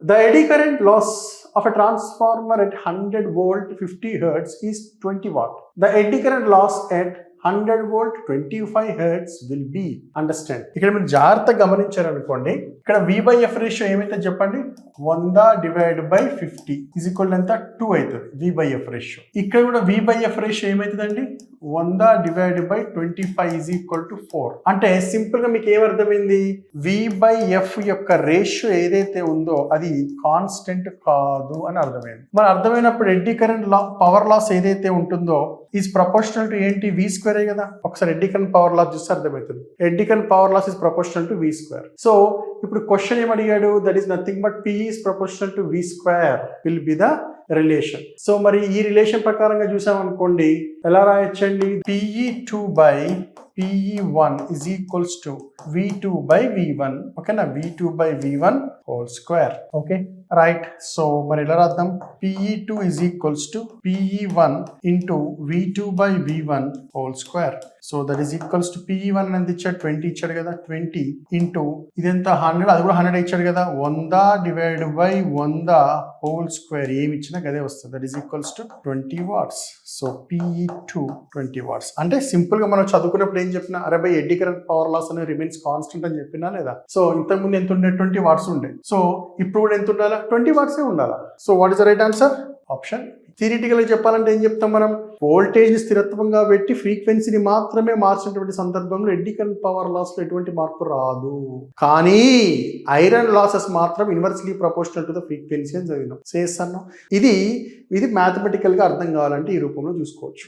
The eddy current loss of a transformer at 100 volt 50 hertz is 20 watt. The eddy current loss at 100 volt 25 hertz will be, understand, ఇక్కడ మీరు జాగ్రత్తగా గమనించారనుకోండి, ఇక్కడ V/F ratio ఏమైతే చెప్పండి, 100/50 is equal ఎంత 2 అవుతుంది V/F ratio. ఇక్కడ కూడా V/F రేషియో ఏమవుతుందండి, 100/25 ఈజ్ ఈక్వల్ టు 4. అంటే సింపుల్ గా మీకు ఏమర్థమైంది, V/F యొక్క రేషియో ఏదైతే ఉందో అది కాన్స్టెంట్ కాదు అని అర్థమైంది. మరి అర్థమైనప్పుడు ఎడ్డీ కరెంట్ పవర్ లాస్ ఏదైతే ఉంటుందో ఈజ్ ప్రపోర్షనల్ టు ఏంటి, V² కదా. ఒకసారి ఎడ్డీ కరెంట్ పవర్ లాస్ చూస్తే అర్థమవుతుంది. Eddy current power loss is proportional to V². So ఇప్పుడు క్వశ్చన్ ఏమడిగాడు, that is nothing but P is proportional to V² will be the relation. So మరి ఈ relation ప్రకారంగా చూసామనుకోండి, ఎలా రాయొచ్చండి, PE2/PE1 is equals to V2/V1. ఓకేనా, V2/V1 whole square. Okay right. So మరి ఎలా రాద్దాం, PE2 is equals to PE1 into V2/V1 whole square. So that is equals to PE1 అనేది ఇచ్చాడు 20 ఇచ్చాడు కదా, 20 ఇంటూ ఇదంతా 100, అది కూడా 100 ఇచ్చాడు కదా, 100/100 హోల్ స్క్వేర్ ఏమి ఇచ్చినా అదే వస్తుంది. That is equals to 20 watts. So PE2 20 watts. అంటే సింపుల్ గా మనం చదువుకున్నప్పుడు ఏం చెప్పినా, అరే by eddy current power loss అనేది రిమైన్స్ కాన్స్టెంట్ అని చెప్పినా లేదా. సో ఇంతకుముందు ఎంత ఉండే, 20 వాట్స్ ఉండే. సో ఇప్పుడు కూడా ఎంత ఉండాలా, 20 వాట్సే ఉండాలా. So what is the right answer, option. Theoretical గా చెప్పాలంటే ఏం చెప్తాం మనం, వోల్టేజ్ ని స్థిరత్వంగా పెట్టి ఫ్రీక్వెన్సీని మాత్రమే మార్చినటువంటి సందర్భంలో ఎడ్డీ కరెంట్ పవర్ లాస్ లో ఎటువంటి మార్పు రాదు. కానీ ఐరన్ లాసెస్ మాత్రం inversely proportional to the frequency అని చదివినాం, చేస్తాను. ఇది మ్యాథమెటికల్ గా అర్థం కావాలంటే ఈ రూపంలో చూసుకోవచ్చు.